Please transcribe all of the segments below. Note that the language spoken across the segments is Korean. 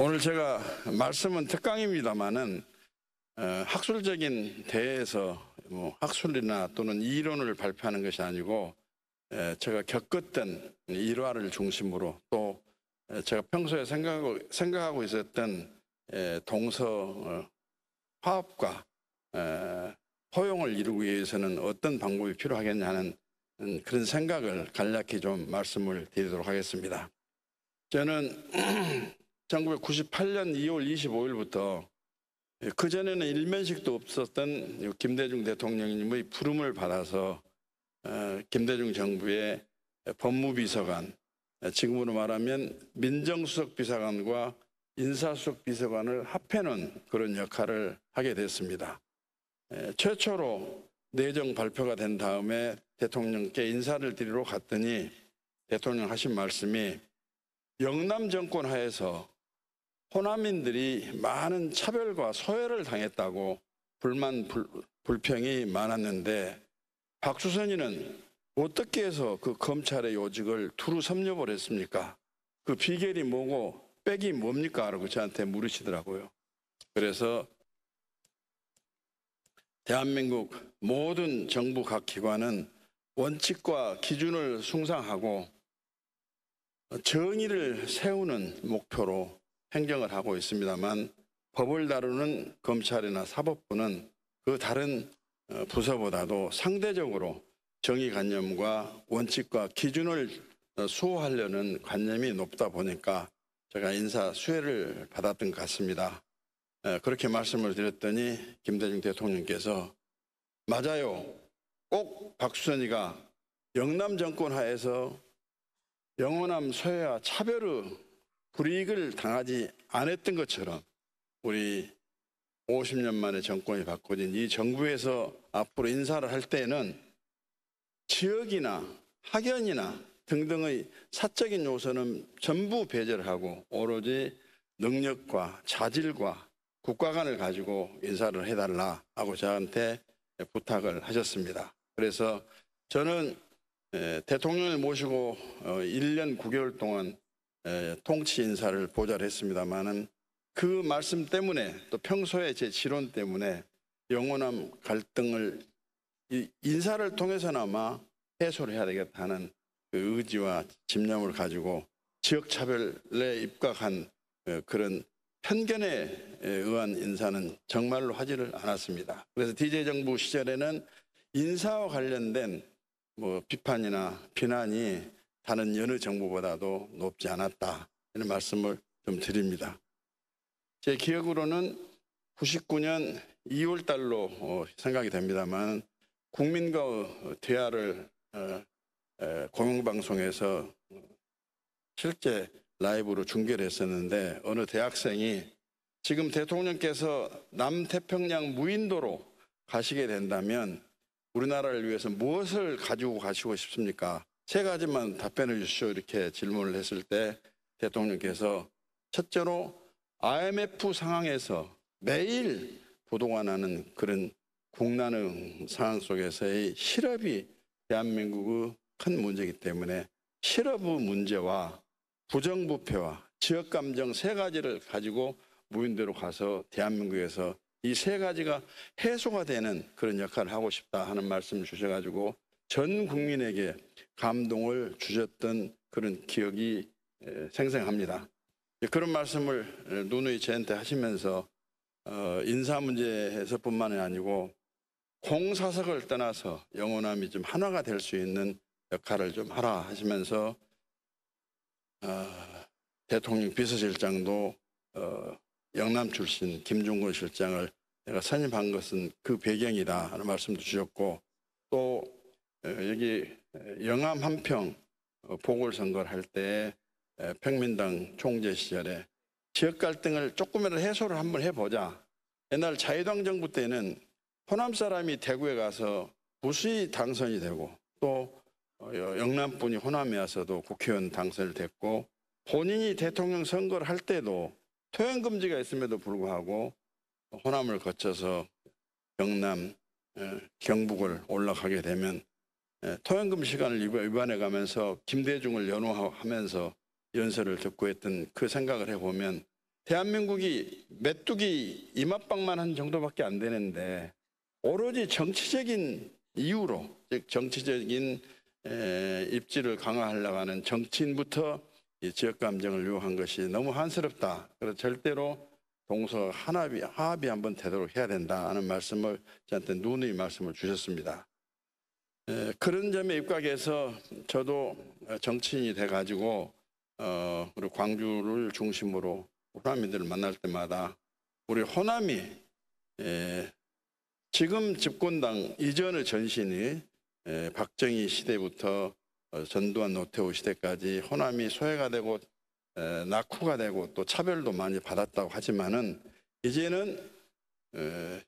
오늘 제가 말씀은 특강입니다만은 학술적인 대회에서 학술이나 또는 이론을 발표하는 것이 아니고 제가 겪었던 일화를 중심으로 또 제가 평소에 생각하고 있었던 동서 화합과 포용을 이루기 위해서는 어떤 방법이 필요하겠냐는 그런 생각을 간략히 좀 말씀을 드리도록 하겠습니다. 저는 1998년 2월 25일부터 그전에는 일면식도 없었던 김대중 대통령님의 부름을 받아서 김대중 정부의 법무비서관, 지금으로 말하면 민정수석비서관과 인사수석비서관을 합해놓은 그런 역할을 하게 됐습니다. 최초로 내정 발표가 된 다음에 대통령께 인사를 드리러 갔더니 대통령 하신 말씀이 영남 정권 하에서 호남인들이 많은 차별과 소외를 당했다고 불평이 많았는데 박수선이는 어떻게 해서 그 검찰의 요직을 두루 섭렵을 했습니까? 그 비결이 뭐고 백이 뭡니까? 라고 저한테 물으시더라고요. 그래서 대한민국 모든 정부 각 기관은 원칙과 기준을 숭상하고 정의를 세우는 목표로 행정을 하고 있습니다만 법을 다루는 검찰이나 사법부는 그 다른 부서보다도 상대적으로 정의관념과 원칙과 기준을 수호하려는 관념이 높다 보니까 제가 인사 수혜를 받았던 것 같습니다. 그렇게 말씀을 드렸더니 김대중 대통령께서 맞아요. 꼭 박수선이가 영남 정권 하에서 영호남 소외와 차별의 불이익을 당하지 않았던 것처럼 우리 50년 만에 정권이 바꿔진 이 정부에서 앞으로 인사를 할 때는 지역이나 학연이나 등등의 사적인 요소는 전부 배제를 하고 오로지 능력과 자질과 국가관을 가지고 인사를 해달라 하고 저한테 부탁을 하셨습니다. 그래서 저는 대통령을 모시고 1년 9개월 동안 통치 인사를 보좌를 했습니다마는 그 말씀 때문에 또 평소에 제 지론 때문에 영호남 갈등을 인사를 통해서나마 해소를 해야 되겠다는 그 의지와 집념을 가지고 지역차별에 입각한 그런 편견에 의한 인사는 정말로 하지를 않았습니다. 그래서 DJ 정부 시절에는 인사와 관련된 비판이나 비난이 다른 여느 정부보다도 높지 않았다 이런 말씀을 좀 드립니다. 제 기억으로는 99년 2월 달로 생각이 됩니다만 국민과의 대화를 공영방송에서 실제 라이브로 중계를 했었는데 어느 대학생이 지금 대통령께서 남태평양 무인도로 가시게 된다면 우리나라를 위해서 무엇을 가지고 가시고 싶습니까? 3가지만 답변해 주시오 이렇게 질문을 했을 때 대통령께서 첫째로 IMF 상황에서 매일 보도가 나는 그런 국난의 상황 속에서의 실업이 대한민국의 큰 문제이기 때문에 실업의 문제와 부정부패와 지역감정 3가지를 가지고 무인도로 가서 대한민국에서 이 3가지가 해소가 되는 그런 역할을 하고 싶다 하는 말씀을 주셔가지고 전 국민에게 감동을 주셨던 그런 기억이 생생합니다. 그런 말씀을 누누이 저한테 하시면서 인사 문제에서뿐만이 아니고 공사석을 떠나서 영호남이 좀 하나가 될 수 있는 역할을 좀 하라 하시면서 대통령 비서실장도 영남 출신 김종건 실장을 내가 선임한 것은 그 배경이다 하는 말씀도 주셨고 또 여기 영암 한평 보궐선거를 할 때 평민당 총재 시절에 지역 갈등을 조금이라도 해소를 한번 해보자. 옛날 자유당 정부 때는 호남 사람이 대구에 가서 무수히 당선이 되고 또 영남분이 호남에 와서도 국회의원 당선이 됐고 본인이 대통령 선거를 할 때도 토양금지가 있음에도 불구하고 호남을 거쳐서 경남, 경북을 올라가게 되면 토양금 시간을 위반해 가면서 김대중을 연호하면서 연설을 듣고 했던 그 생각을 해보면 대한민국이 메뚜기 이맛방만 한 정도밖에 안 되는데 오로지 정치적인 이유로, 즉 정치적인 입지를 강화하려고 하는 정치인부터 이 지역 감정을 유혹한 것이 너무 한스럽다. 그래서 절대로 동서 화합이 한번 되도록 해야 된다는 말씀을 저한테 누누이 말씀을 주셨습니다. 그런 점에 입각해서 저도 정치인이 돼가지고 그리고 광주를 중심으로 호남인들을 만날 때마다 우리 호남이 지금 집권당 이전의 전신이 박정희 시대부터 전두환 노태우 시대까지 호남이 소외가 되고 낙후가 되고 또 차별도 많이 받았다고 하지만은 이제는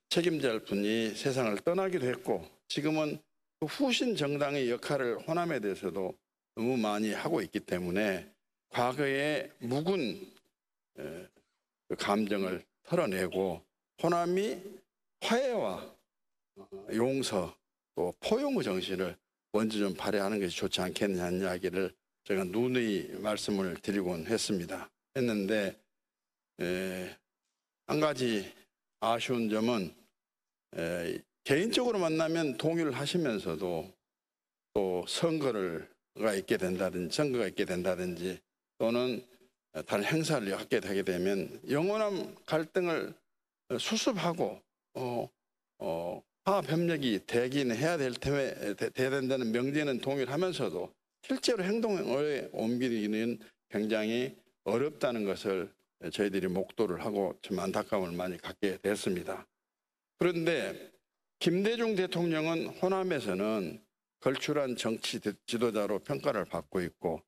책임져야 할 분이 세상을 떠나기도 했고 지금은 후신 정당의 역할을 호남에 대해서도 너무 많이 하고 있기 때문에 과거의 묵은 감정을 털어내고 호남이 화해와 용서 또 포용의 정신을 먼저 좀 발휘하는 것이 좋지 않겠냐는 이야기를 제가 누누이 말씀을 드리곤 했는데 한 가지 아쉬운 점은 개인적으로 만나면 동의를 하시면서도 또 선거가 있게 된다든지 또는 다른 행사를 갖게 되게 되면 영원한 갈등을 수습하고 화합 협력이 되긴 해야 돼야 된다는 명제는 동의를 하면서도 실제로 행동에 옮기기는 굉장히 어렵다는 것을 저희들이 목도를 하고 좀 안타까움을 많이 갖게 됐습니다. 그런데 김대중 대통령은 호남에서는 걸출한 정치 지도자로 평가를 받고 있고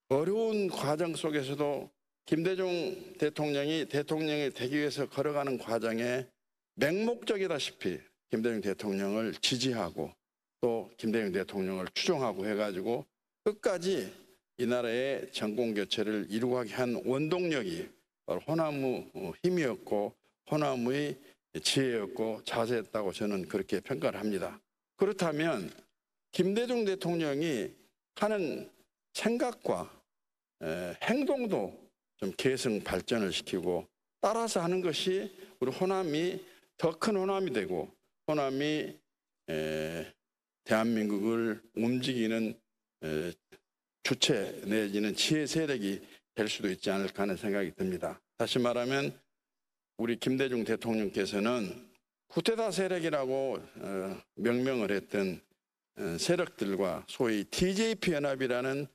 어려운 과정 속에서도 김대중 대통령이 되기 위해서 걸어가는 과정에 맹목적이다시피 김대중 대통령을 지지하고 또 김대중 대통령을 추종하고 해가지고 끝까지 이 나라의 정권교체를 이루게 한 원동력이 바로 호남의 힘이었고 호남의 지혜였고 자세였다고 저는 그렇게 평가를 합니다. 그렇다면 김대중 대통령이 하는 생각과 행동도 좀 계승 발전을 시키고 따라서 하는 것이 우리 호남이 더 큰 호남이 되고 호남이 대한민국을 움직이는 주체 내지는 지혜 세력이 될 수도 있지 않을까 하는 생각이 듭니다. 다시 말하면 우리 김대중 대통령께서는 쿠데타 세력이라고 명명을 했던 세력들과 소위 TJP 연합이라는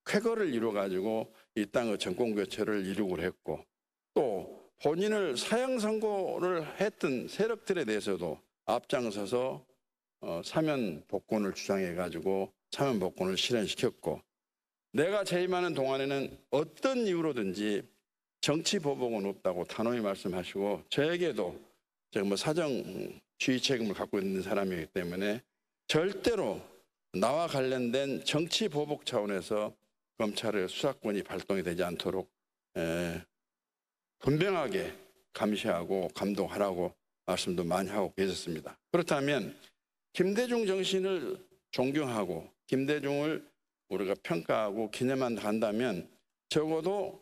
쾌거를 이루어가지고 이 땅의 정권교체를 이루고 했고 또 본인을 사형 선고를 했던 세력들에 대해서도 앞장서서 사면 복권을 주장해가지고 사면 복권을 실현시켰고 내가 재임하는 동안에는 어떤 이유로든지 정치 보복은 없다고 단호히 말씀하시고 저에게도 제가 뭐 사정 지휘 책임을 갖고 있는 사람이기 때문에 절대로 나와 관련된 정치 보복 차원에서 검찰의 수사권이 발동이 되지 않도록 분명하게 감시하고 감독하라고 말씀도 많이 하고 계셨습니다. 그렇다면 김대중 정신을 존경하고 김대중을 우리가 평가하고 기념한다 한다면 적어도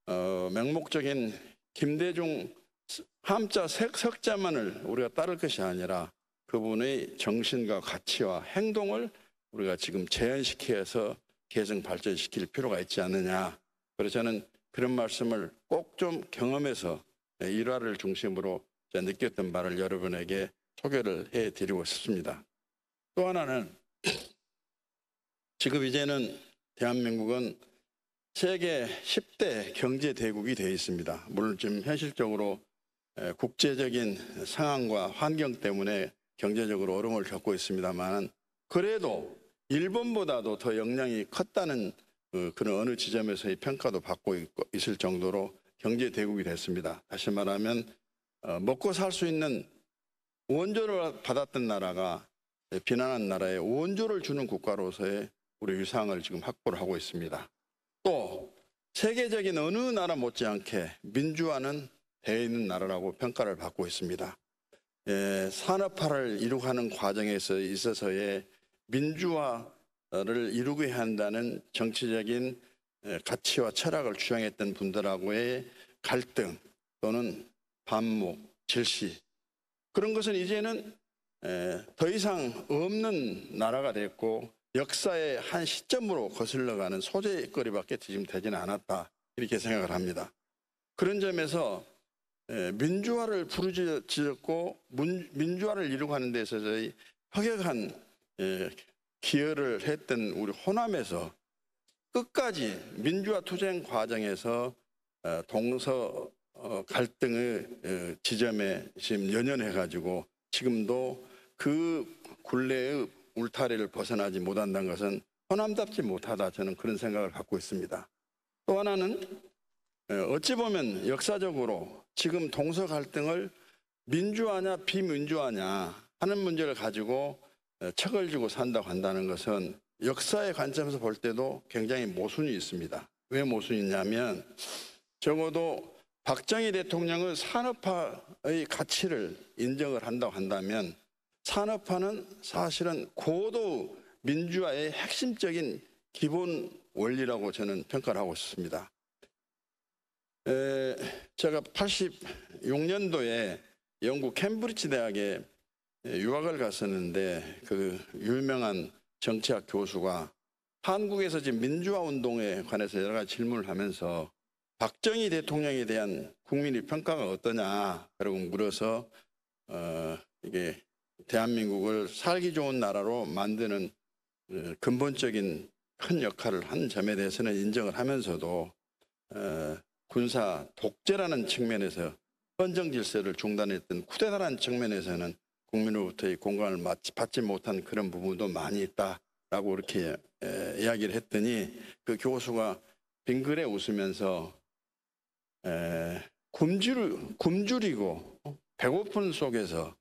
맹목적인 김대중 함자 석자만을 우리가 따를 것이 아니라 그분의 정신과 가치와 행동을 우리가 지금 재현시켜서 개성 발전시킬 필요가 있지 않느냐. 그래서 저는 그런 말씀을 꼭 좀 경험해서 일화를 중심으로 느꼈던 바를 여러분에게 소개를 해드리고 싶습니다. 또 하나는 지금 이제는 대한민국은 세계 10대 경제대국이 되어 있습니다. 물론 지금 현실적으로 국제적인 상황과 환경 때문에 경제적으로 어려움을 겪고 있습니다만 그래도 일본보다도 더 역량이 컸다는 그런 어느 지점에서의 평가도 받고 있을 정도로 경제대국이 됐습니다. 다시 말하면 먹고 살 수 있는 원조를 받았던 나라가 비난한 나라에 원조를 주는 국가로서의 우리 위상을 지금 확보를 하고 있습니다. 또 세계적인 어느 나라 못지않게 민주화는 되어 있는 나라라고 평가를 받고 있습니다. 산업화를 이루어가는 과정에서 있어서의 민주화를 이루게 한다는 정치적인 가치와 철학을 주장했던 분들하고의 갈등 또는 반목, 질시 그런 것은 이제는 더 이상 없는 나라가 됐고 역사의 한 시점으로 거슬러가는 소재거리밖에 지금 되지는 않았다 이렇게 생각을 합니다. 그런 점에서 민주화를 부르짖었고 민주화를 이루고 하는 데 있어서 혁혁한 기여를 했던 우리 호남에서 끝까지 민주화 투쟁 과정에서 동서 갈등의 지점에 지금 연연해가지고 지금도 그 굴레의 울타리를 벗어나지 못한다는 것은 호남답지 못하다 저는 그런 생각을 갖고 있습니다. 또 하나는 어찌 보면 역사적으로 지금 동서 갈등을 민주화냐 비민주화냐 하는 문제를 가지고 척을 쥐고 산다고 한다는 것은 역사의 관점에서 볼 때도 굉장히 모순이 있습니다. 왜 모순이 있냐면 적어도 박정희 대통령의 산업화의 가치를 인정을 한다고 한다면 산업화는 사실은 고도 민주화의 핵심적인 기본 원리라고 저는 평가를 하고 있습니다. 제가 86년도에 영국 캠브리지 대학에 유학을 갔었는데 그 유명한 정치학 교수가 한국에서 지금 민주화 운동에 관해서 여러 가지 질문을 하면서 박정희 대통령에 대한 국민의 평가가 어떠냐 라고 물어서 이게 대한민국을 살기 좋은 나라로 만드는 근본적인 큰 역할을 한 점에 대해서는 인정을 하면서도 군사 독재라는 측면에서 헌정 질서를 중단했던 쿠데타라는 측면에서는 국민으로부터의 공감을 받지 못한 그런 부분도 많이 있다라고 이렇게 이야기를 했더니 그 교수가 빙그레 웃으면서 굶주리고 배고픈 속에서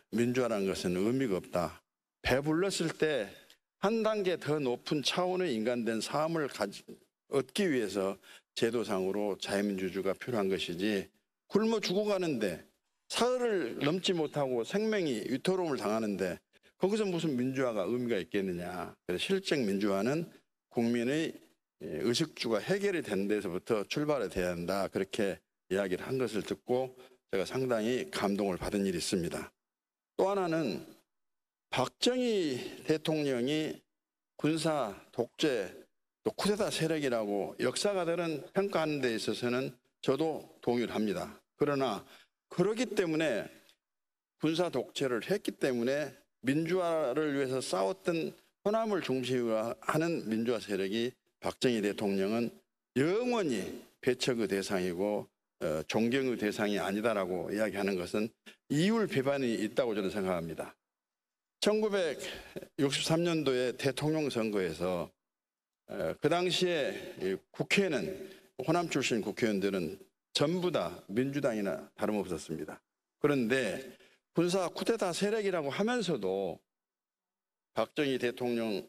민주화라는 것은 의미가 없다. 배불렀을 때 한 단계 더 높은 차원의 인간된 삶을 얻기 위해서 제도상으로 자유민주주의가 필요한 것이지 굶어 죽어가는데 사흘을 넘지 못하고 생명이 위태로움을 당하는데 거기서 무슨 민주화가 의미가 있겠느냐. 그래서 실적 민주화는 국민의 의식주가 해결이 된 데서부터 출발이 돼야 한다. 그렇게 이야기를 한 것을 듣고 제가 상당히 감동을 받은 일이 있습니다. 또 하나는 박정희 대통령이 군사 독재 또 쿠데타 세력이라고 역사가들은 평가하는 데 있어서는 저도 동의를 합니다. 그러나 그렇기 때문에 군사 독재를 했기 때문에 민주화를 위해서 싸웠던 호남을 중심으로 하는 민주화 세력이 박정희 대통령은 영원히 배척의 대상이고 존경의 대상이 아니다라고 이야기하는 것은 이율 배반이 있다고 저는 생각합니다. 1963년도에 대통령 선거에서 그 당시에 국회는 호남 출신 국회의원들은 전부 다 민주당이나 다름없었습니다. 그런데 군사 쿠데타 세력이라고 하면서도 박정희 대통령,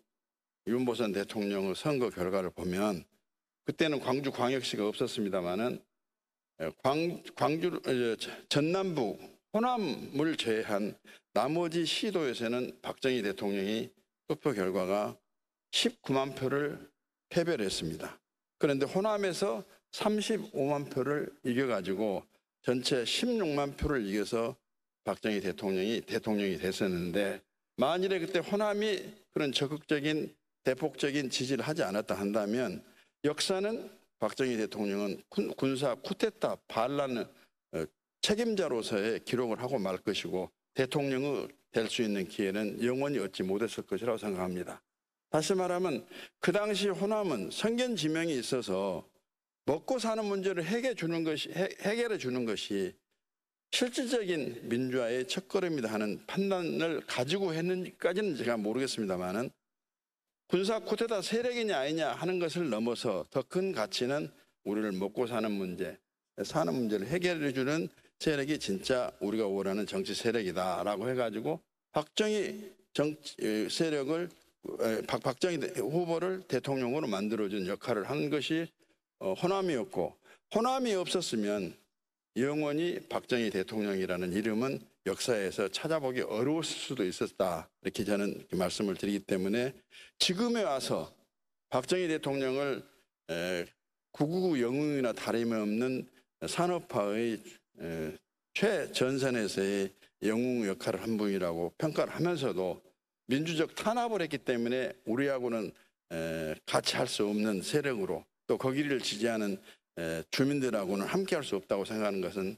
윤보선 대통령의 선거 결과를 보면 그때는 광주광역시가 없었습니다마는 전남부 호남을 제외한 나머지 시도에서는 박정희 대통령이 투표 결과가 19만 표를 패배를 했습니다. 그런데 호남에서 35만 표를 이겨가지고 전체 16만 표를 이겨서 박정희 대통령이 됐었는데 만일에 그때 호남이 그런 적극적인 대폭적인 지지를 하지 않았다 한다면 역사는 박정희 대통령은 군사 쿠데타 반란의 책임자로서의 기록을 하고 말 것이고 대통령이 될 수 있는 기회는 영원히 얻지 못했을 것이라고 생각합니다. 다시 말하면 그 당시 호남은 성견지명이 있어서 먹고 사는 문제를 해결해 주는 것이 실질적인 민주화의 첫걸음이다 하는 판단을 가지고 했는지까지는 제가 모르겠습니다만은 군사 쿠데타 세력이냐 아니냐 하는 것을 넘어서 더 큰 가치는 우리를 먹고 사는 문제, 사는 문제를 해결해 주는 세력이 진짜 우리가 원하는 정치 세력이다라고 해가지고 박정희 후보를 대통령으로 만들어준 역할을 한 것이 호남이었고 호남이 없었으면 영원히 박정희 대통령이라는 이름은 역사에서 찾아보기 어려웠을 수도 있었다. 이렇게 저는 말씀을 드리기 때문에 지금에 와서 박정희 대통령을 9.99 영웅이나 다름없는 산업화의 최전선에서의 영웅 역할을 한 분이라고 평가를 하면서도 민주적 탄압을 했기 때문에 우리하고는 같이 할 수 없는 세력으로 또 거기를 지지하는 주민들하고는 함께 할 수 없다고 생각하는 것은